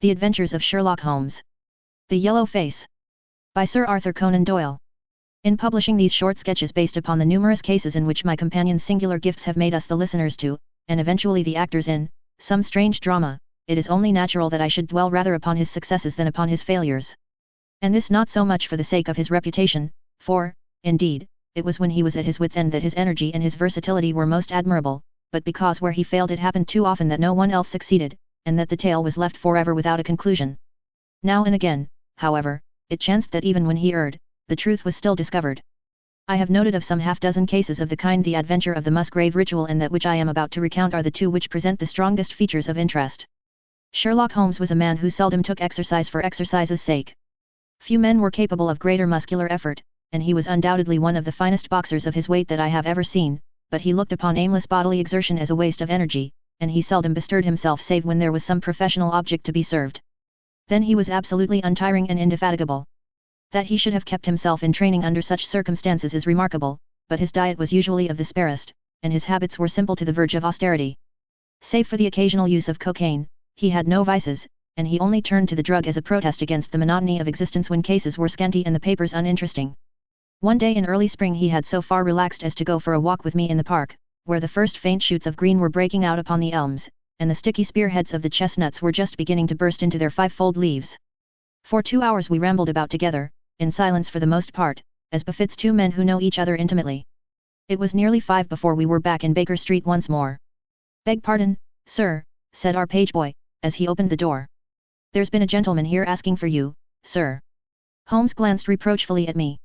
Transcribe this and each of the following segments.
The Adventures of Sherlock Holmes. The Yellow Face. By Sir Arthur Conan Doyle. In publishing these short sketches based upon the numerous cases in which my companion's singular gifts have made us the listeners to, and eventually the actors in, some strange drama, it is only natural that I should dwell rather upon his successes than upon his failures. And this not so much for the sake of his reputation, for, indeed, it was when he was at his wits' end that his energy and his versatility were most admirable, but because where he failed it happened too often that no one else succeeded, and that the tale was left forever without a conclusion. Now and again, however, it chanced that even when he erred, the truth was still discovered. I have noted of some half-dozen cases of the kind the adventure of the Musgrave ritual and that which I am about to recount are the two which present the strongest features of interest. Sherlock Holmes was a man who seldom took exercise for exercise's sake. Few men were capable of greater muscular effort, and he was undoubtedly one of the finest boxers of his weight that I have ever seen, but he looked upon aimless bodily exertion as a waste of energy, and he seldom bestirred himself save when there was some professional object to be served. Then he was absolutely untiring and indefatigable. That he should have kept himself in training under such circumstances is remarkable, but his diet was usually of the sparest, and his habits were simple to the verge of austerity. Save for the occasional use of cocaine, he had no vices, and he only turned to the drug as a protest against the monotony of existence when cases were scanty and the papers uninteresting. One day in early spring he had so far relaxed as to go for a walk with me in the park, where the first faint shoots of green were breaking out upon the elms, and the sticky spearheads of the chestnuts were just beginning to burst into their fivefold leaves. For 2 hours we rambled about together, in silence for the most part, as befits two men who know each other intimately. It was nearly 5 before we were back in Baker Street once more. "Beg pardon, sir," said our page boy, as he opened the door. "There's been a gentleman here asking for you, sir." Holmes glanced reproachfully at me.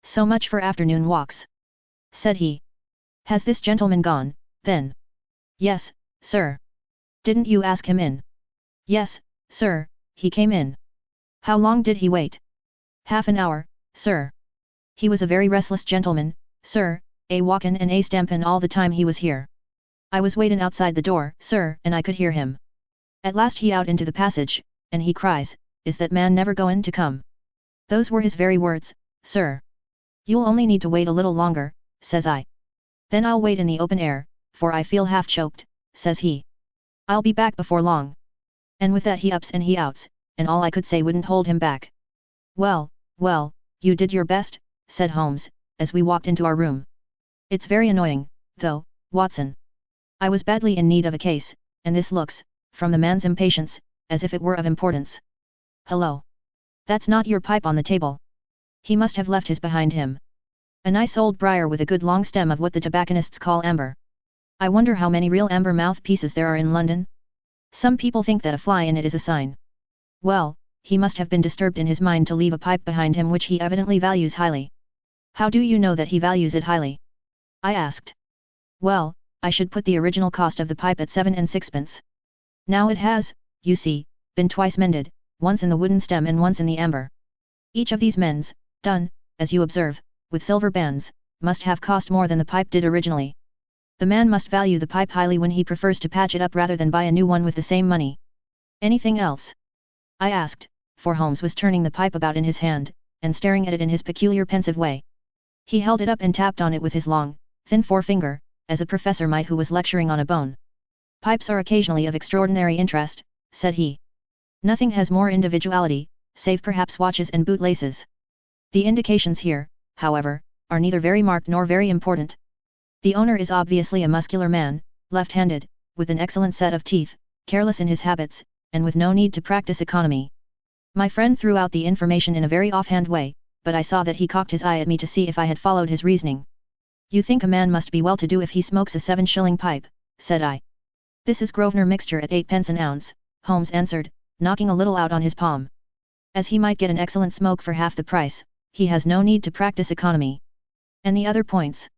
"So much for afternoon walks," said he. "Has this gentleman gone, then?" "Yes, sir." "Didn't you ask him in?" "Yes, sir, he came in." "How long did he wait?" "Half an hour, sir. He was a very restless gentleman, sir, a walkin' and a stampin' all the time he was here. I was waitin' outside the door, sir, and I could hear him. At last he out into the passage, and he cries, 'Is that man never goin' to come?' Those were his very words, sir. 'You'll only need to wait a little longer,' says I. 'Then I'll wait in the open air, for I feel half choked,' says he. 'I'll be back before long.' And with that he ups and he outs, and all I could say wouldn't hold him back." "Well, well, you did your best," said Holmes, as we walked into our room. "It's very annoying, though, Watson. I was badly in need of a case, and this looks, from the man's impatience, as if it were of importance. Hello! That's not your pipe on the table. He must have left his behind him. A nice old briar with a good long stem of what the tobacconists call amber. I wonder how many real amber mouthpieces there are in London? Some people think that a fly in it is a sign. Well, he must have been disturbed in his mind to leave a pipe behind him which he evidently values highly." "How do you know that he values it highly?" I asked. "Well, I should put the original cost of the pipe at 7 and 6pence. Now it has, you see, been twice mended, once in the wooden stem and once in the amber. Each of these mends, done, as you observe, with silver bands, must have cost more than the pipe did originally. The man must value the pipe highly when he prefers to patch it up rather than buy a new one with the same money." "Anything else?" I asked, for Holmes was turning the pipe about in his hand, and staring at it in his peculiar pensive way. He held it up and tapped on it with his long, thin forefinger, as a professor might who was lecturing on a bone. "Pipes are occasionally of extraordinary interest," said he. "Nothing has more individuality, save perhaps watches and bootlaces. The indications here, however, are neither very marked nor very important. The owner is obviously a muscular man, left-handed, with an excellent set of teeth, careless in his habits, and with no need to practice economy." My friend threw out the information in a very offhand way, but I saw that he cocked his eye at me to see if I had followed his reasoning. "You think a man must be well-to-do if he smokes a 7-shilling pipe," said I. "This is Grosvenor mixture at 8pence an ounce," Holmes answered, knocking a little out on his palm. "As he might get an excellent smoke for half the price, he has no need to practice economy. And the other points?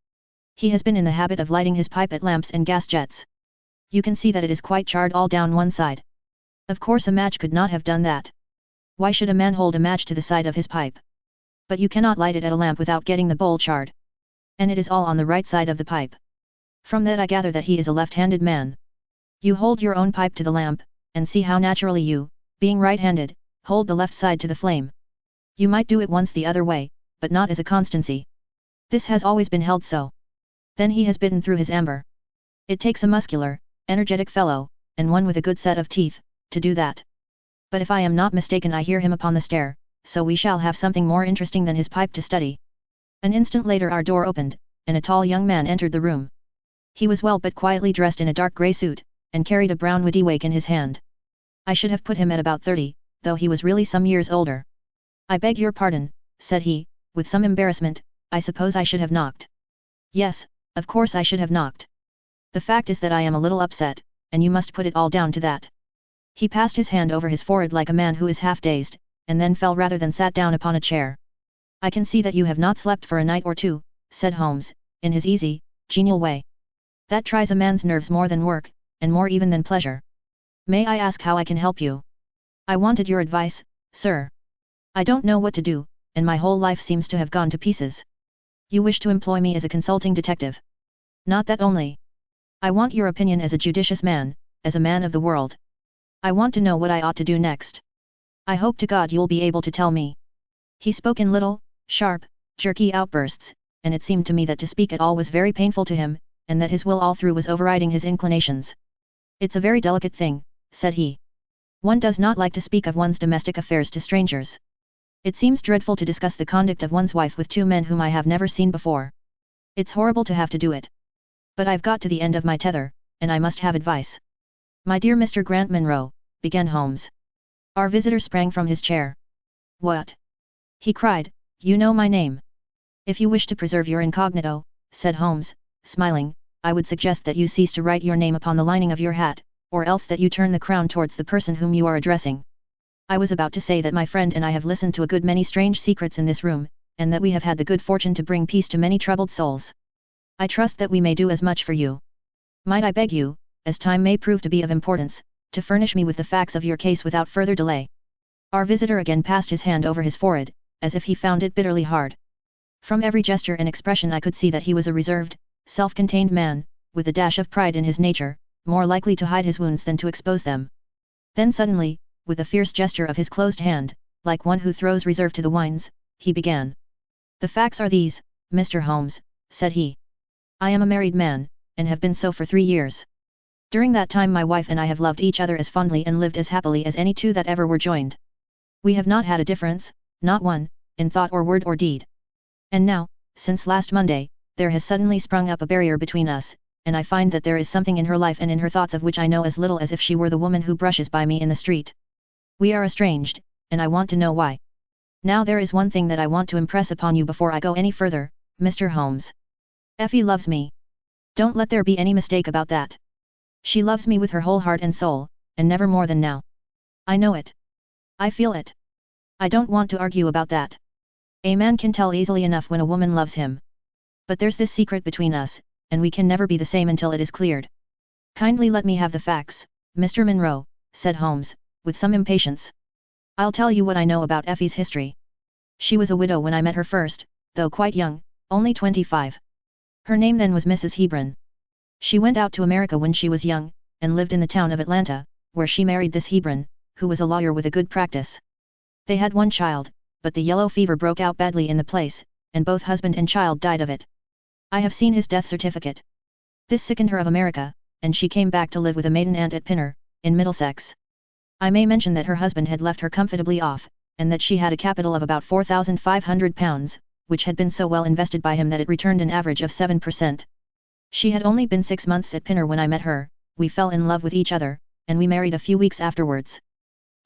He has been in the habit of lighting his pipe at lamps and gas jets. You can see that it is quite charred all down one side. Of course a match could not have done that. Why should a man hold a match to the side of his pipe? But you cannot light it at a lamp without getting the bowl charred. And it is all on the right side of the pipe. From that I gather that he is a left-handed man. You hold your own pipe to the lamp, and see how naturally you, being right-handed, hold the left side to the flame. You might do it once the other way, but not as a constancy. This has always been held so. Then he has bitten through his amber. It takes a muscular, energetic fellow, and one with a good set of teeth, to do that. But if I am not mistaken I hear him upon the stair, so we shall have something more interesting than his pipe to study. An instant later our door opened, and a tall young man entered the room. He was well but quietly dressed in a dark grey suit, and carried a brown widdywake in his hand. I should have put him at about 30, though he was really some years older. "I beg your pardon," said he, with some embarrassment, "I suppose I should have knocked." "Yes, of course I should have knocked. The fact is that I am a little upset, and you must put it all down to that." He passed his hand over his forehead like a man who is half dazed, and then fell rather than sat down upon a chair. "I can see that you have not slept for a night or two," said Holmes, in his easy, genial way. "That tries a man's nerves more than work, and more even than pleasure. May I ask how I can help you?" "I wanted your advice, sir. I don't know what to do, and my whole life seems to have gone to pieces." "You wish to employ me as a consulting detective?" "Not that only. I want your opinion as a judicious man, as a man of the world. I want to know what I ought to do next. I hope to God you'll be able to tell me." He spoke in little, sharp, jerky outbursts, and it seemed to me that to speak at all was very painful to him, and that his will all through was overriding his inclinations. "It's a very delicate thing," said he. "One does not like to speak of one's domestic affairs to strangers. It seems dreadful to discuss the conduct of one's wife with two men whom I have never seen before. It's horrible to have to do it. But I've got to the end of my tether, and I must have advice." "My dear Mr. Grant Munro," began Holmes. Our visitor sprang from his chair. "What?" he cried, "you know my name." "If you wish to preserve your incognito," said Holmes, smiling, "I would suggest that you cease to write your name upon the lining of your hat, or else that you turn the crown towards the person whom you are addressing. I was about to say that my friend and I have listened to a good many strange secrets in this room, and that we have had the good fortune to bring peace to many troubled souls. I trust that we may do as much for you. Might I beg you, as time may prove to be of importance, to furnish me with the facts of your case without further delay?" Our visitor again passed his hand over his forehead, as if he found it bitterly hard. From every gesture and expression I could see that he was a reserved, self-contained man, with a dash of pride in his nature, more likely to hide his wounds than to expose them. Then suddenly, with a fierce gesture of his closed hand, like one who throws reserve to the winds, he began. "The facts are these, Mr. Holmes," said he. "I am a married man, and have been so for 3 years. During that time my wife and I have loved each other as fondly and lived as happily as any two that ever were joined. We have not had a difference, not one, in thought or word or deed. And now, since last Monday, there has suddenly sprung up a barrier between us, and I find that there is something in her life and in her thoughts of which I know as little as if she were the woman who brushes by me in the street. We are estranged, and I want to know why. Now there is one thing that I want to impress upon you before I go any further, Mr. Holmes. Effie loves me. Don't let there be any mistake about that. She loves me with her whole heart and soul, and never more than now. I know it. I feel it. I don't want to argue about that. A man can tell easily enough when a woman loves him. But there's this secret between us, and we can never be the same until it is cleared. Kindly let me have the facts, Mr. Munro," said Holmes, with some impatience. "I'll tell you what I know about Effie's history. She was a widow when I met her first, though quite young, only 25. Her name then was Mrs. Hebron. She went out to America when she was young, and lived in the town of Atlanta, where she married this Hebron, who was a lawyer with a good practice. They had one child, but the yellow fever broke out badly in the place, and both husband and child died of it. I have seen his death certificate. This sickened her of America, and she came back to live with a maiden aunt at Pinner, in Middlesex. I may mention that her husband had left her comfortably off, and that she had a capital of about £4,500, which had been so well invested by him that it returned an average of 7%. She had only been 6 months at Pinner when I met her, we fell in love with each other, and we married a few weeks afterwards.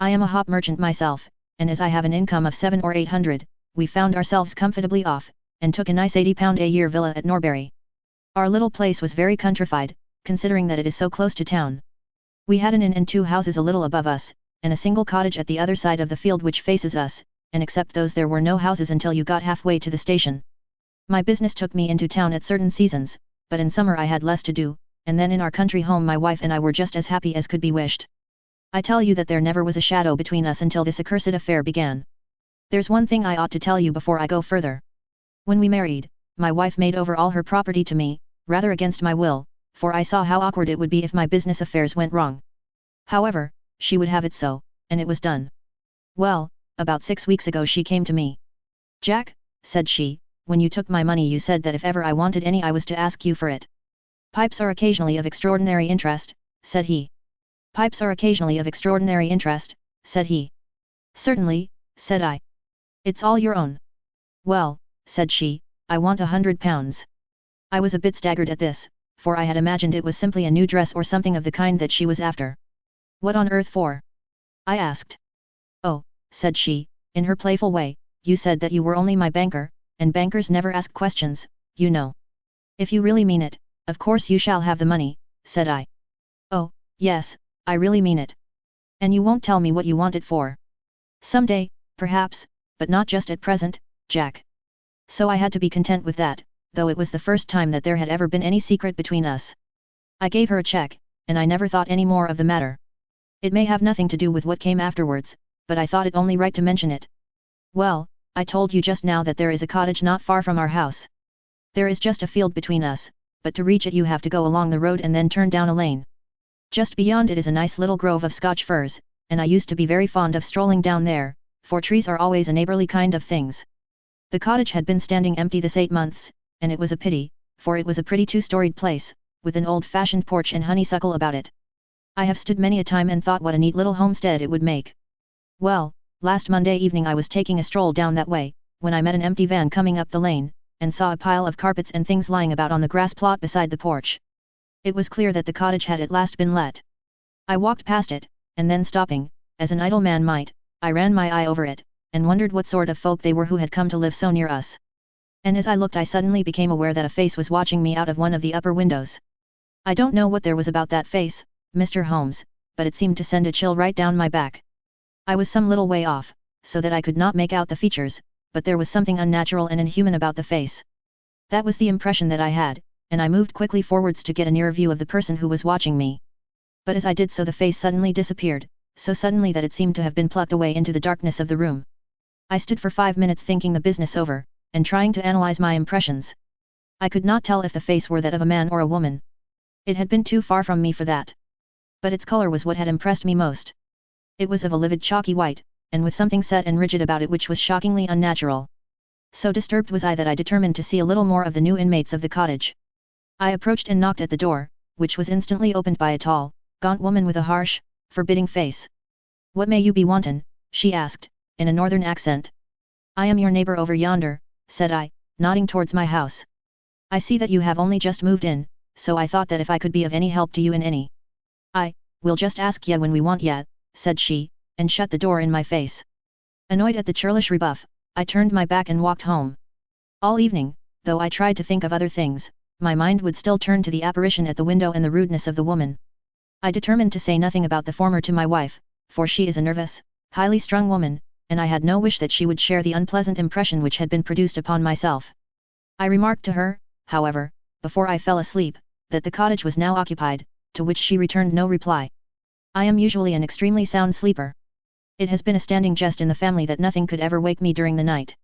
I am a hop merchant myself, and as I have an income of 700 or 800, we found ourselves comfortably off, and took a nice £80 a year villa at Norbury. Our little place was very countrified, considering that it is so close to town. We had an inn and 2 houses a little above us, and a single cottage at the other side of the field which faces us, and except those there were no houses until you got halfway to the station. My business took me into town at certain seasons, but in summer I had less to do, and then in our country home my wife and I were just as happy as could be wished. I tell you that there never was a shadow between us until this accursed affair began. There's one thing I ought to tell you before I go further. When we married, my wife made over all her property to me, rather against my will, for I saw how awkward it would be if my business affairs went wrong. However, she would have it so, and it was done. Well, about 6 weeks ago she came to me. "Jack," said she, "when you took my money you said that if ever I wanted any I was to ask you for it." "Pipes are occasionally of extraordinary interest," said he. "Pipes are occasionally of extraordinary interest," said he. Certainly, said I. It's all your own. Well, said she, I want £100. I was a bit staggered at this, for I had imagined it was simply a new dress or something of the kind that she was after. What on earth for? I asked. Oh, said she, in her playful way, you said that you were only my banker, and bankers never ask questions, you know. If you really mean it, of course you shall have the money, said I. Oh, yes, I really mean it. And you won't tell me what you want it for. Someday, perhaps, but not just at present, Jack. So I had to be content with that, though it was the first time that there had ever been any secret between us. I gave her a check, and I never thought any more of the matter. It may have nothing to do with what came afterwards, but I thought it only right to mention it. Well, I told you just now that there is a cottage not far from our house. There is just a field between us, but to reach it you have to go along the road and then turn down a lane. Just beyond it is a nice little grove of Scotch firs, and I used to be very fond of strolling down there, for trees are always a neighborly kind of things. The cottage had been standing empty this 8 months, and it was a pity, for it was a pretty 2-storied place, with an old-fashioned porch and honeysuckle about it. I have stood many a time and thought what a neat little homestead it would make. Well, last Monday evening I was taking a stroll down that way, when I met an empty van coming up the lane, and saw a pile of carpets and things lying about on the grass plot beside the porch. It was clear that the cottage had at last been let. I walked past it, and then stopping, as an idle man might, I ran my eye over it, and wondered what sort of folk they were who had come to live so near us. And as I looked I suddenly became aware that a face was watching me out of one of the upper windows. I don't know what there was about that face, Mr. Holmes, but it seemed to send a chill right down my back. I was some little way off, so that I could not make out the features, but there was something unnatural and inhuman about the face. That was the impression that I had, and I moved quickly forwards to get a nearer view of the person who was watching me. But as I did so the face suddenly disappeared, so suddenly that it seemed to have been plucked away into the darkness of the room. I stood for 5 minutes thinking the business over, and trying to analyze my impressions. I could not tell if the face were that of a man or a woman. It had been too far from me for that. But its color was what had impressed me most. It was of a livid chalky white, and with something set and rigid about it which was shockingly unnatural. So disturbed was I that I determined to see a little more of the new inmates of the cottage. I approached and knocked at the door, which was instantly opened by a tall, gaunt woman with a harsh, forbidding face. "What may you be wantin'?" she asked, in a northern accent. "I am your neighbor over yonder," said I, nodding towards my house. "I see that you have only just moved in, so I thought that if I could be of any help to you in any we'll just ask ya when we want ya," said she, and shut the door in my face. Annoyed at the churlish rebuff, I turned my back and walked home. All evening, though I tried to think of other things, my mind would still turn to the apparition at the window and the rudeness of the woman. I determined to say nothing about the former to my wife, for she is a nervous, highly strung woman, and I had no wish that she would share the unpleasant impression which had been produced upon myself. I remarked to her, however, before I fell asleep, that the cottage was now occupied, to which she returned no reply. I am usually an extremely sound sleeper. It has been a standing jest in the family that nothing could ever wake me during the night.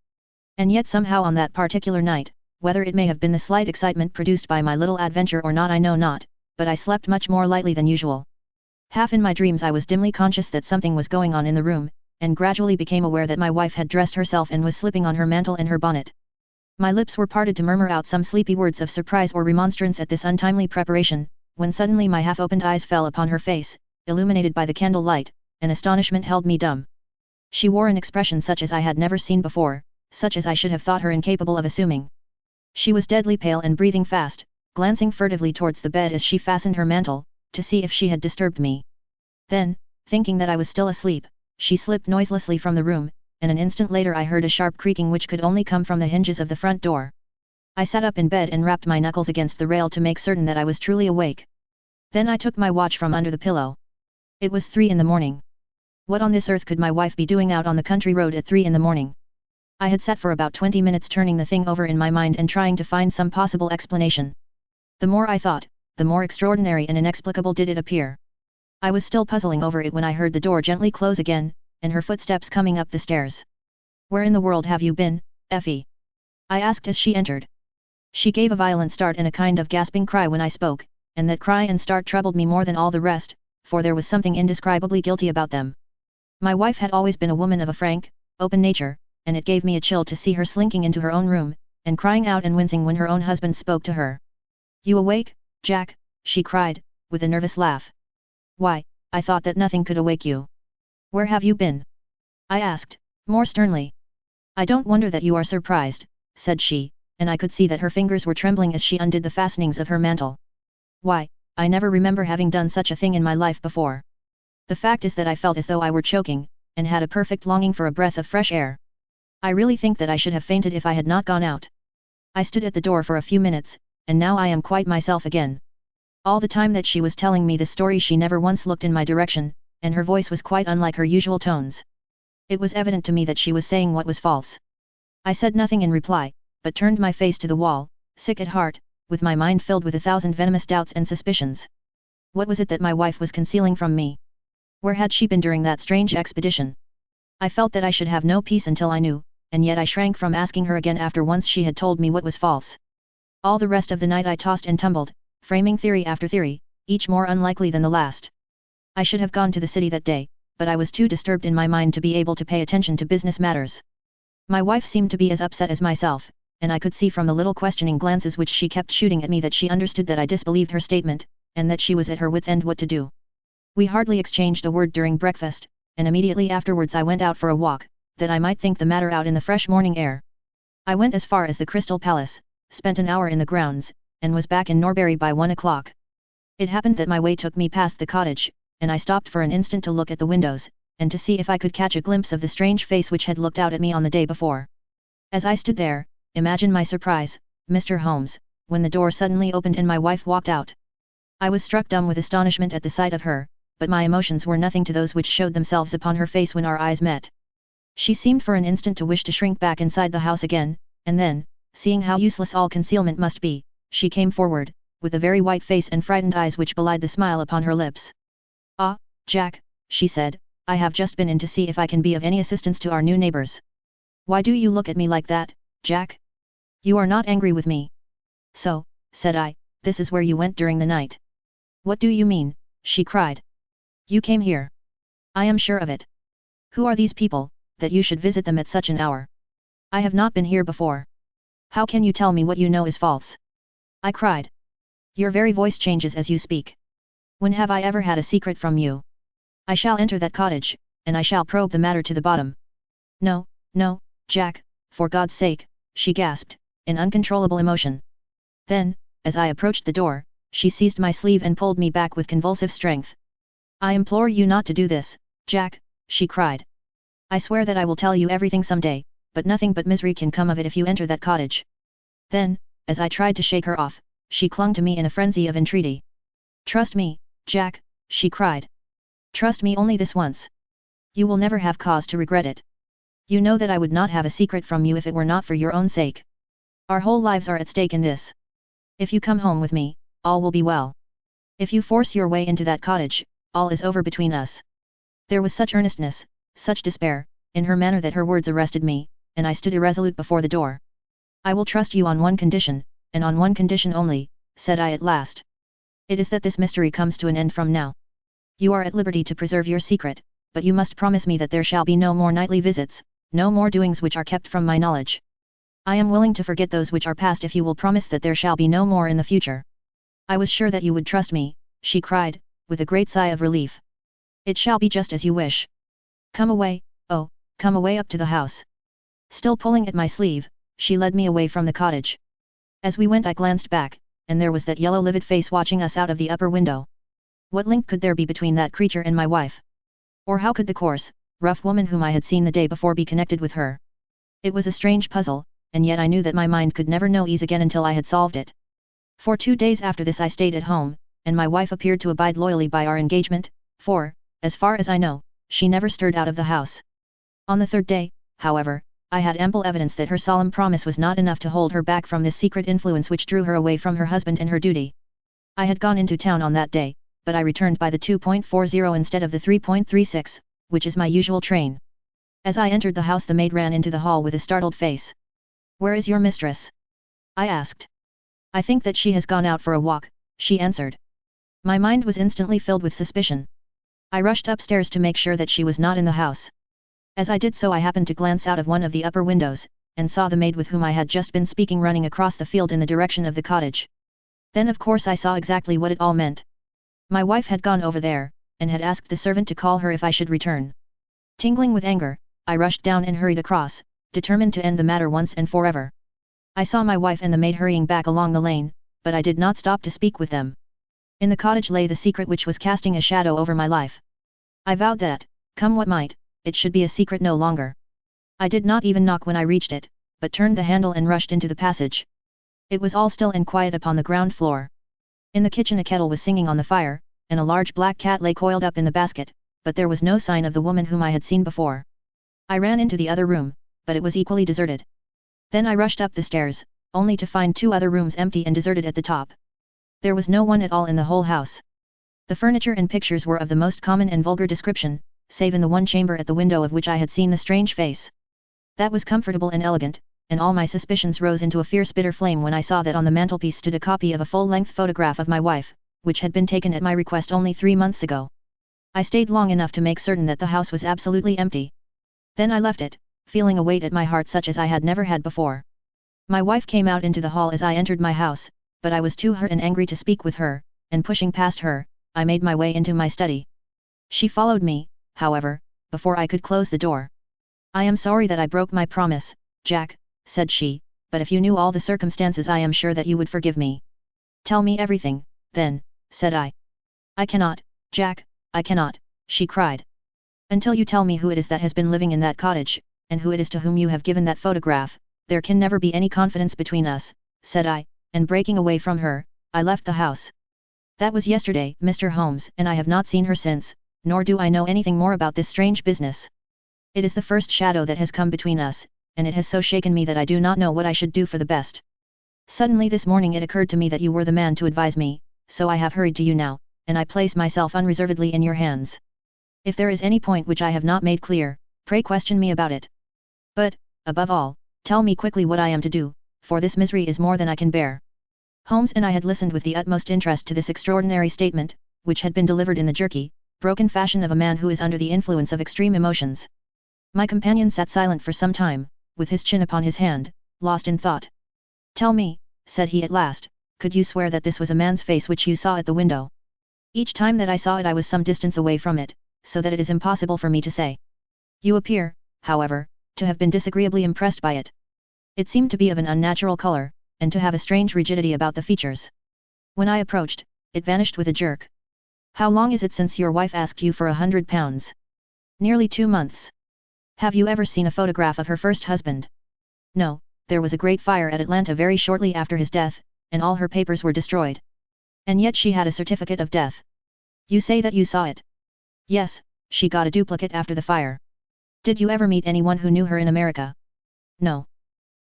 And yet somehow on that particular night, whether it may have been the slight excitement produced by my little adventure or not I know not, but I slept much more lightly than usual. Half in my dreams I was dimly conscious that something was going on in the room, and gradually became aware that my wife had dressed herself and was slipping on her mantle and her bonnet. My lips were parted to murmur out some sleepy words of surprise or remonstrance at this untimely preparation, when suddenly my half-opened eyes fell upon her face, illuminated by the candle light, and astonishment held me dumb. She wore an expression such as I had never seen before, such as I should have thought her incapable of assuming. She was deadly pale and breathing fast, glancing furtively towards the bed as she fastened her mantle, to see if she had disturbed me. Then, thinking that I was still asleep, she slipped noiselessly from the room, and an instant later I heard a sharp creaking which could only come from the hinges of the front door. I sat up in bed and rapped my knuckles against the rail to make certain that I was truly awake. Then I took my watch from under the pillow. It was 3 in the morning. What on this earth could my wife be doing out on the country road at 3 in the morning? I had sat for about 20 minutes turning the thing over in my mind and trying to find some possible explanation. The more I thought, the more extraordinary and inexplicable did it appear. I was still puzzling over it when I heard the door gently close again, and her footsteps coming up the stairs. "Where in the world have you been, Effie?" I asked as she entered. She gave a violent start and a kind of gasping cry when I spoke, and that cry and start troubled me more than all the rest, for there was something indescribably guilty about them. My wife had always been a woman of a frank, open nature, and it gave me a chill to see her slinking into her own room, and crying out and wincing when her own husband spoke to her. "You awake, Jack?" she cried, with a nervous laugh. "Why, I thought that nothing could awake you." Where have you been? I asked, more sternly. I don't wonder that you are surprised, said she, and I could see that her fingers were trembling as she undid the fastenings of her mantle. Why, I never remember having done such a thing in my life before. The fact is that I felt as though I were choking, and had a perfect longing for a breath of fresh air. I really think that I should have fainted if I had not gone out. I stood at the door for a few minutes, and now I am quite myself again. All the time that she was telling me this story she never once looked in my direction, and her voice was quite unlike her usual tones. It was evident to me that she was saying what was false. I said nothing in reply, but turned my face to the wall, sick at heart, with my mind filled with 1,000 venomous doubts and suspicions. What was it that my wife was concealing from me? Where had she been during that strange expedition? I felt that I should have no peace until I knew, and yet I shrank from asking her again after once she had told me what was false. All the rest of the night I tossed and tumbled, framing theory after theory, each more unlikely than the last. I should have gone to the city that day, but I was too disturbed in my mind to be able to pay attention to business matters. My wife seemed to be as upset as myself, and I could see from the little questioning glances which she kept shooting at me that she understood that I disbelieved her statement, and that she was at her wits' end what to do. We hardly exchanged a word during breakfast, and immediately afterwards I went out for a walk, that I might think the matter out in the fresh morning air. I went as far as the Crystal Palace, spent an hour in the grounds, and was back in Norbury by 1 o'clock. It happened that my way took me past the cottage, and I stopped for an instant to look at the windows, and to see if I could catch a glimpse of the strange face which had looked out at me on the day before. As I stood there, imagine my surprise, Mr. Holmes, when the door suddenly opened and my wife walked out. I was struck dumb with astonishment at the sight of her, but my emotions were nothing to those which showed themselves upon her face when our eyes met. She seemed for an instant to wish to shrink back inside the house again, and then, seeing how useless all concealment must be, she came forward, with a very white face and frightened eyes which belied the smile upon her lips. "Ah, Jack," she said, "I have just been in to see if I can be of any assistance to our new neighbors. Why do you look at me like that, Jack? You are not angry with me?" "So," said I, "this is where you went during the night." "What do you mean?" she cried. "You came here." "I am sure of it." "Who are these people, that you should visit them at such an hour?" "I have not been here before." "How can you tell me what you know is false?" I cried. "Your very voice changes as you speak. When have I ever had a secret from you? I shall enter that cottage, and I shall probe the matter to the bottom." "No, no, Jack, for God's sake," she gasped, in uncontrollable emotion. Then, as I approached the door, she seized my sleeve and pulled me back with convulsive strength. "I implore you not to do this, Jack," she cried. "I swear that I will tell you everything some day, but nothing but misery can come of it if you enter that cottage." Then, as I tried to shake her off, she clung to me in a frenzy of entreaty. "Trust me, Jack," she cried. "Trust me only this once. You will never have cause to regret it. You know that I would not have a secret from you if it were not for your own sake. Our whole lives are at stake in this. If you come home with me, all will be well. If you force your way into that cottage, all is over between us." There was such earnestness, such despair, in her manner that her words arrested me, and I stood irresolute before the door. "I will trust you on one condition, and on one condition only," said I at last. "It is that this mystery comes to an end from now. You are at liberty to preserve your secret, but you must promise me that there shall be no more nightly visits, no more doings which are kept from my knowledge. I am willing to forget those which are past if you will promise that there shall be no more in the future." "I was sure that you would trust me," she cried, with a great sigh of relief. "It shall be just as you wish. Come away, oh, come away up to the house." Still pulling at my sleeve, she led me away from the cottage. As we went I glanced back, and there was that yellow livid face watching us out of the upper window. What link could there be between that creature and my wife? Or how could the coarse, rough woman whom I had seen the day before be connected with her? It was a strange puzzle, and yet I knew that my mind could never know ease again until I had solved it. For 2 days after this I stayed at home, and my wife appeared to abide loyally by our engagement, for, as far as I know, she never stirred out of the house. On the 3rd day, however, I had ample evidence that her solemn promise was not enough to hold her back from this secret influence which drew her away from her husband and her duty. I had gone into town on that day, but I returned by the 2.40 instead of the 3.36, which is my usual train. As I entered the house the maid ran into the hall with a startled face. "Where is your mistress?" I asked. "I think that she has gone out for a walk," she answered. My mind was instantly filled with suspicion. I rushed upstairs to make sure that she was not in the house. As I did so I happened to glance out of one of the upper windows, and saw the maid with whom I had just been speaking running across the field in the direction of the cottage. Then of course I saw exactly what it all meant. My wife had gone over there, and had asked the servant to call her if I should return. Tingling with anger, I rushed down and hurried across, determined to end the matter once and forever. I saw my wife and the maid hurrying back along the lane, but I did not stop to speak with them. In the cottage lay the secret which was casting a shadow over my life. I vowed that, come what might, it should be a secret no longer. I did not even knock when I reached it, but turned the handle and rushed into the passage. It was all still and quiet upon the ground floor. In the kitchen a kettle was singing on the fire, and a large black cat lay coiled up in the basket, but there was no sign of the woman whom I had seen before. I ran into the other room, but it was equally deserted. Then I rushed up the stairs, only to find 2 other rooms empty and deserted at the top. There was no one at all in the whole house. The furniture and pictures were of the most common and vulgar description, save in the one chamber at the window of which I had seen the strange face. That was comfortable and elegant, and all my suspicions rose into a fierce bitter flame when I saw that on the mantelpiece stood a copy of a full-length photograph of my wife, which had been taken at my request only 3 months ago. I stayed long enough to make certain that the house was absolutely empty. Then I left it, feeling a weight at my heart such as I had never had before. My wife came out into the hall as I entered my house, but I was too hurt and angry to speak with her, and pushing past her, I made my way into my study. She followed me, however, before I could close the door. "I am sorry that I broke my promise, Jack," said she, "but if you knew all the circumstances I am sure that you would forgive me." "Tell me everything, then," said I. "I cannot, Jack, I cannot," she cried. "Until you tell me who it is that has been living in that cottage, and who it is to whom you have given that photograph, there can never be any confidence between us," said I, and breaking away from her, I left the house. That was yesterday, Mr. Holmes, and I have not seen her since, nor do I know anything more about this strange business. It is the first shadow that has come between us, and it has so shaken me that I do not know what I should do for the best. Suddenly this morning it occurred to me that you were the man to advise me, so I have hurried to you now, and I place myself unreservedly in your hands. If there is any point which I have not made clear, pray question me about it. But, above all, tell me quickly what I am to do, for this misery is more than I can bear." Holmes and I had listened with the utmost interest to this extraordinary statement, which had been delivered in the jerky, broken fashion of a man who is under the influence of extreme emotions. My companion sat silent for some time, with his chin upon his hand, lost in thought. "Tell me," said he at last, "could you swear that this was a man's face which you saw at the window?" "Each time that I saw it I was some distance away from it, so that it is impossible for me to say." "You appear, however, to have been disagreeably impressed by it. It seemed to be of an unnatural color, and to have a strange rigidity about the features. When I approached, it vanished with a jerk." "How long is it since your wife asked you for £100? "Nearly 2 months." "Have you ever seen a photograph of her first husband?" "No, there was a great fire at Atlanta very shortly after his death, and all her papers were destroyed." "And yet she had a certificate of death. You say that you saw it?" "Yes, she got a duplicate after the fire." "Did you ever meet anyone who knew her in America?" "No."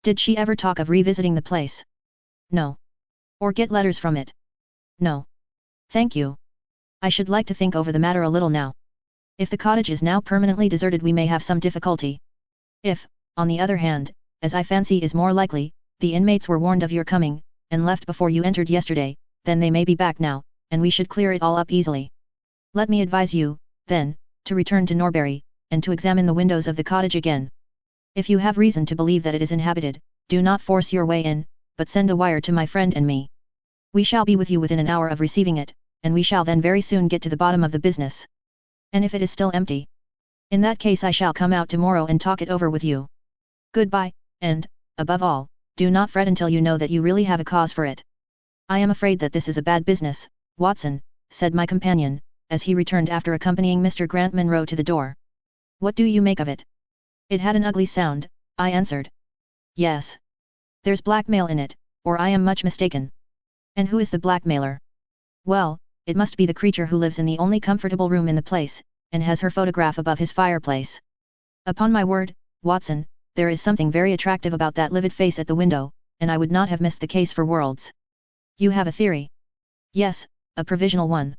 "Did she ever talk of revisiting the place?" "No." "Or get letters from it?" "No." "Thank you. I should like to think over the matter a little now. If the cottage is now permanently deserted we may have some difficulty. If, on the other hand, as I fancy is more likely, the inmates were warned of your coming, and left before you entered yesterday, then they may be back now, and we should clear it all up easily. Let me advise you, then, to return to Norbury, and to examine the windows of the cottage again. If you have reason to believe that it is inhabited, do not force your way in, but send a wire to my friend and me. We shall be with you within an hour of receiving it, and we shall then very soon get to the bottom of the business. And if it is still empty? In that case I shall come out tomorrow and talk it over with you. Goodbye, and, above all, do not fret until you know that you really have a cause for it." "I am afraid that this is a bad business, Watson," said my companion, as he returned after accompanying Mr. Grant Munro to the door. "What do you make of it?" "It had an ugly sound," I answered. "Yes. There's blackmail in it, or I am much mistaken." "And who is the blackmailer?" "Well, it must be the creature who lives in the only comfortable room in the place, and has her photograph above his fireplace. Upon my word, Watson, there is something very attractive about that livid face at the window, and I would not have missed the case for worlds." "You have a theory?" "Yes, a provisional one.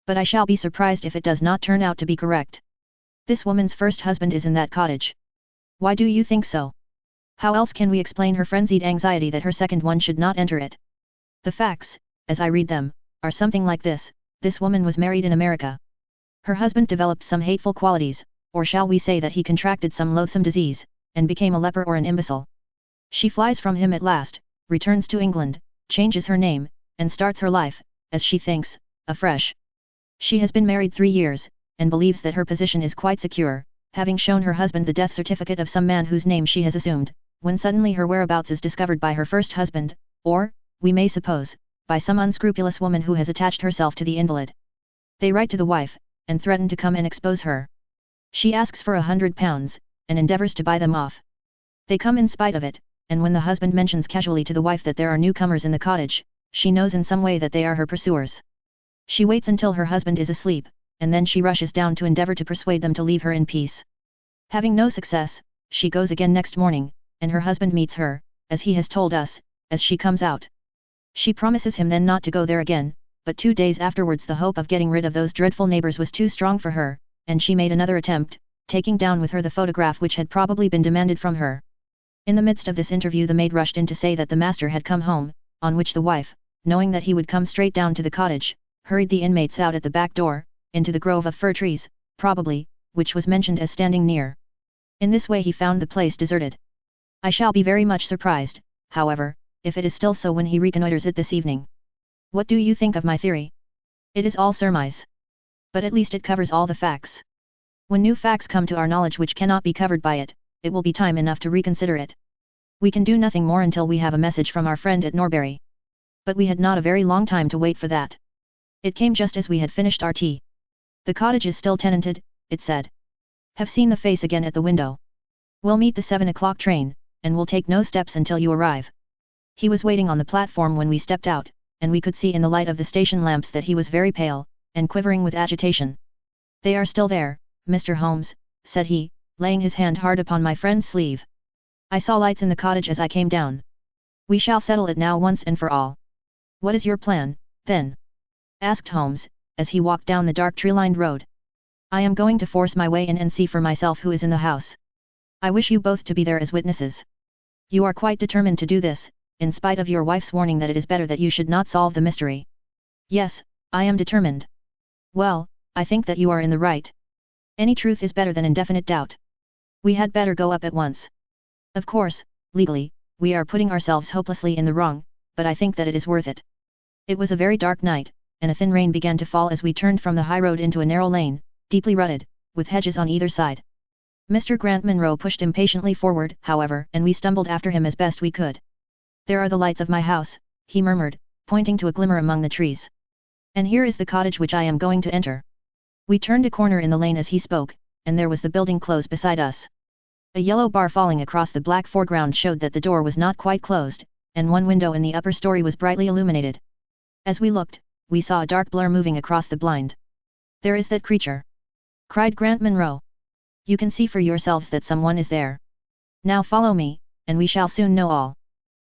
But I shall be surprised if it does not turn out to be correct. This woman's first husband is in that cottage." "Why do you think so?" "How else can we explain her frenzied anxiety that her second one should not enter it? The facts, as I read them, are something like this: this woman was married in America. Her husband developed some hateful qualities, or shall we say that he contracted some loathsome disease, and became a leper or an imbecile. She flies from him at last, returns to England, changes her name, and starts her life, as she thinks, afresh. She has been married 3 years, and believes that her position is quite secure, having shown her husband the death certificate of some man whose name she has assumed, when suddenly her whereabouts is discovered by her first husband, or, we may suppose, by some unscrupulous woman who has attached herself to the invalid. They write to the wife, and threaten to come and expose her. She asks for £100, and endeavours to buy them off. They come in spite of it, and when the husband mentions casually to the wife that there are newcomers in the cottage, she knows in some way that they are her pursuers. She waits until her husband is asleep, and then she rushes down to endeavour to persuade them to leave her in peace. Having no success, she goes again next morning, and her husband meets her, as he has told us, as she comes out. She promises him then not to go there again, but 2 days afterwards the hope of getting rid of those dreadful neighbours was too strong for her, and she made another attempt, taking down with her the photograph which had probably been demanded from her. In the midst of this interview the maid rushed in to say that the master had come home, on which the wife, knowing that he would come straight down to the cottage, hurried the inmates out at the back door, into the grove of fir trees, probably, which was mentioned as standing near. In this way he found the place deserted. I shall be very much surprised, however, if it is still so when he reconnoiters it this evening. What do you think of my theory? It is all surmise. But at least it covers all the facts. When new facts come to our knowledge which cannot be covered by it, it will be time enough to reconsider it. We can do nothing more until we have a message from our friend at Norbury. But we had not a very long time to wait for that. It came just as we had finished our tea. The cottage is still tenanted, it said. Have seen the face again at the window. We'll meet the 7 o'clock train, and will take no steps until you arrive. He was waiting on the platform when we stepped out, and we could see in the light of the station lamps that he was very pale, and quivering with agitation. They are still there, Mr. Holmes, said he, laying his hand hard upon my friend's sleeve. I saw lights in the cottage as I came down. We shall settle it now once and for all. What is your plan, then? Asked Holmes, as he walked down the dark tree-lined road. I am going to force my way in and see for myself who is in the house. I wish you both to be there as witnesses. You are quite determined to do this, in spite of your wife's warning that it is better that you should not solve the mystery. Yes, I am determined. Well, I think that you are in the right. Any truth is better than indefinite doubt. We had better go up at once. Of course, legally, we are putting ourselves hopelessly in the wrong, but I think that it is worth it. It was a very dark night, and a thin rain began to fall as we turned from the high road into a narrow lane, deeply rutted, with hedges on either side. Mr. Grant Munro pushed impatiently forward, however, and we stumbled after him as best we could. There are the lights of my house, he murmured, pointing to a glimmer among the trees. And here is the cottage which I am going to enter. We turned a corner in the lane as he spoke, and there was the building close beside us. A yellow bar falling across the black foreground showed that the door was not quite closed, and one window in the upper story was brightly illuminated. As we looked, we saw a dark blur moving across the blind. There is that creature! Cried Grant Munro. You can see for yourselves that someone is there. Now follow me, and we shall soon know all.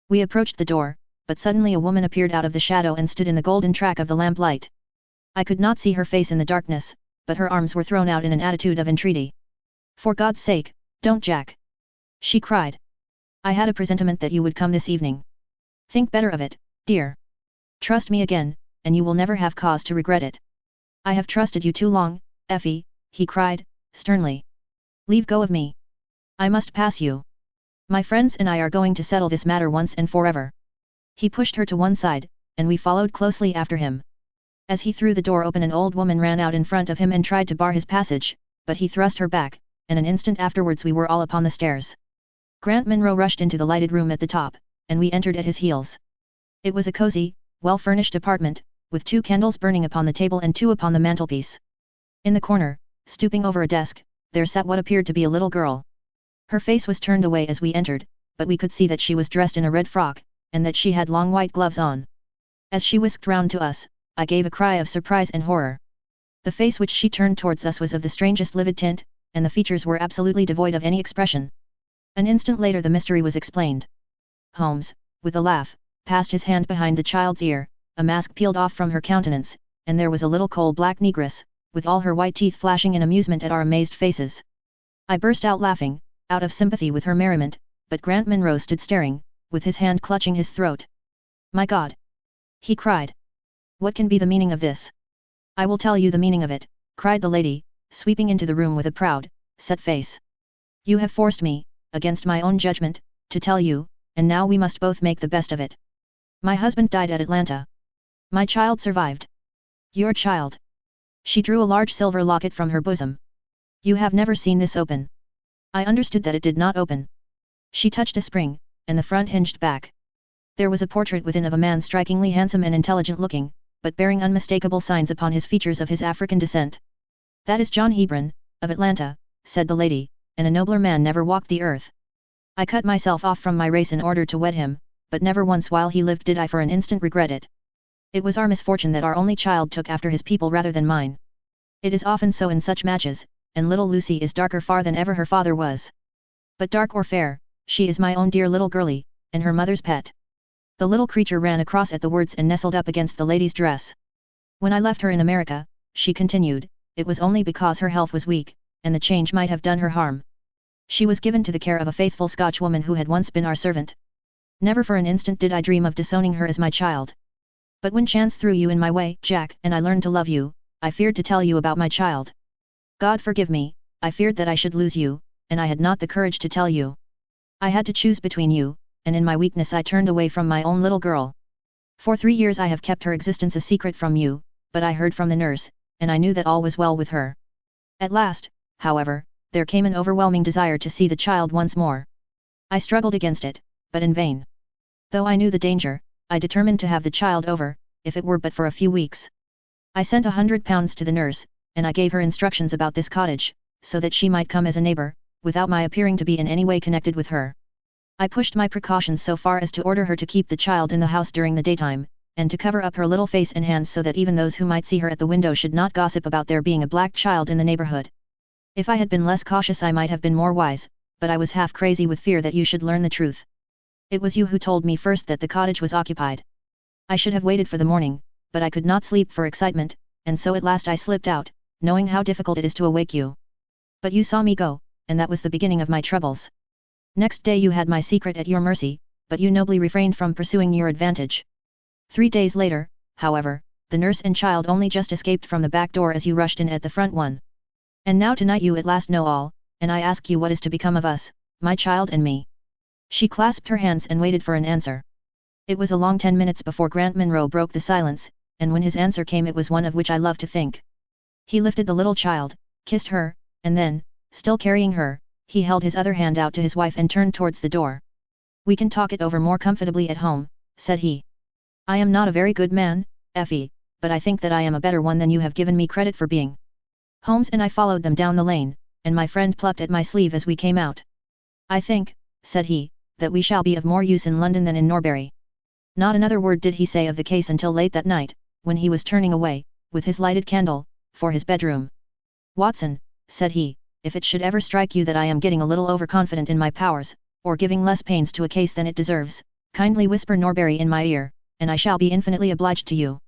We approached the door, but suddenly a woman appeared out of the shadow and stood in the golden track of the lamplight. I could not see her face in the darkness, but her arms were thrown out in an attitude of entreaty. For God's sake, don't Jack! She cried. I had a presentiment that you would come this evening. Think better of it, dear. Trust me again, and you will never have cause to regret it. I have trusted you too long, Effie, he cried, sternly. Leave go of me. I must pass you. My friends and I are going to settle this matter once and forever. He pushed her to one side, and we followed closely after him. As he threw the door open an old woman ran out in front of him and tried to bar his passage, but he thrust her back, and an instant afterwards we were all upon the stairs. Grant Munro rushed into the lighted room at the top, and we entered at his heels. It was a cosy, well-furnished apartment, with 2 candles burning upon the table and 2 upon the mantelpiece. In the corner, stooping over a desk, there sat what appeared to be a little girl. Her face was turned away as we entered, but we could see that she was dressed in a red frock, and that she had long white gloves on. As she whisked round to us, I gave a cry of surprise and horror. The face which she turned towards us was of the strangest livid tint, and the features were absolutely devoid of any expression. An instant later the mystery was explained. Holmes, with a laugh, passed his hand behind the child's ear, a mask peeled off from her countenance, and there was a little coal-black negress, with all her white teeth flashing in amusement at our amazed faces. I burst out laughing, out of sympathy with her merriment, but Grant Munro stood staring, with his hand clutching his throat. My God! He cried. What can be the meaning of this? I will tell you the meaning of it, cried the lady, sweeping into the room with a proud, set face. You have forced me, against my own judgment, to tell you, and now we must both make the best of it. My husband died at Atlanta. My child survived. Your child? She drew a large silver locket from her bosom. You have never seen this open. I understood that it did not open. She touched a spring, and the front hinged back. There was a portrait within of a man strikingly handsome and intelligent looking, but bearing unmistakable signs upon his features of his African descent. That is John Hebron, of Atlanta, said the lady, and a nobler man never walked the earth. I cut myself off from my race in order to wed him, but never once while he lived did I for an instant regret it. It was our misfortune that our only child took after his people rather than mine. It is often so in such matches, and little Lucy is darker far than ever her father was. But dark or fair, she is my own dear little girlie, and her mother's pet. The little creature ran across at the words and nestled up against the lady's dress. When I left her in America, she continued, it was only because her health was weak, and the change might have done her harm. She was given to the care of a faithful Scotch woman who had once been our servant. Never for an instant did I dream of disowning her as my child. But when chance threw you in my way, Jack, and I learned to love you, I feared to tell you about my child. God forgive me, I feared that I should lose you, and I had not the courage to tell you. I had to choose between you, and in my weakness I turned away from my own little girl. For 3 years I have kept her existence a secret from you, but I heard from the nurse, and I knew that all was well with her. At last, however, there came an overwhelming desire to see the child once more. I struggled against it, but in vain. Though I knew the danger, I determined to have the child over, if it were but for a few weeks. I sent £100 to the nurse, and I gave her instructions about this cottage, so that she might come as a neighbour, without my appearing to be in any way connected with her. I pushed my precautions so far as to order her to keep the child in the house during the daytime, and to cover up her little face and hands so that even those who might see her at the window should not gossip about there being a black child in the neighbourhood. If I had been less cautious I might have been more wise, but I was half crazy with fear that you should learn the truth. It was you who told me first that the cottage was occupied. I should have waited for the morning, but I could not sleep for excitement, and so at last I slipped out, knowing how difficult it is to awake you. But you saw me go, and that was the beginning of my troubles. Next day you had my secret at your mercy, but you nobly refrained from pursuing your advantage. 3 days later, however, the nurse and child only just escaped from the back door as you rushed in at the front one. And now tonight you at last know all, and I ask you what is to become of us, my child and me. She clasped her hands and waited for an answer. It was a long 10 minutes before Grant Munro broke the silence, and when his answer came it was one of which I love to think. He lifted the little child, kissed her, and then, still carrying her, he held his other hand out to his wife and turned towards the door. We can talk it over more comfortably at home, said he. I am not a very good man, Effie, but I think that I am a better one than you have given me credit for being. Holmes and I followed them down the lane, and my friend plucked at my sleeve as we came out. I think, said he, that we shall be of more use in London than in Norbury. Not another word did he say of the case until late that night, when he was turning away, with his lighted candle, for his bedroom. Watson, said he, if it should ever strike you that I am getting a little overconfident in my powers, or giving less pains to a case than it deserves, kindly whisper Norbury in my ear, and I shall be infinitely obliged to you.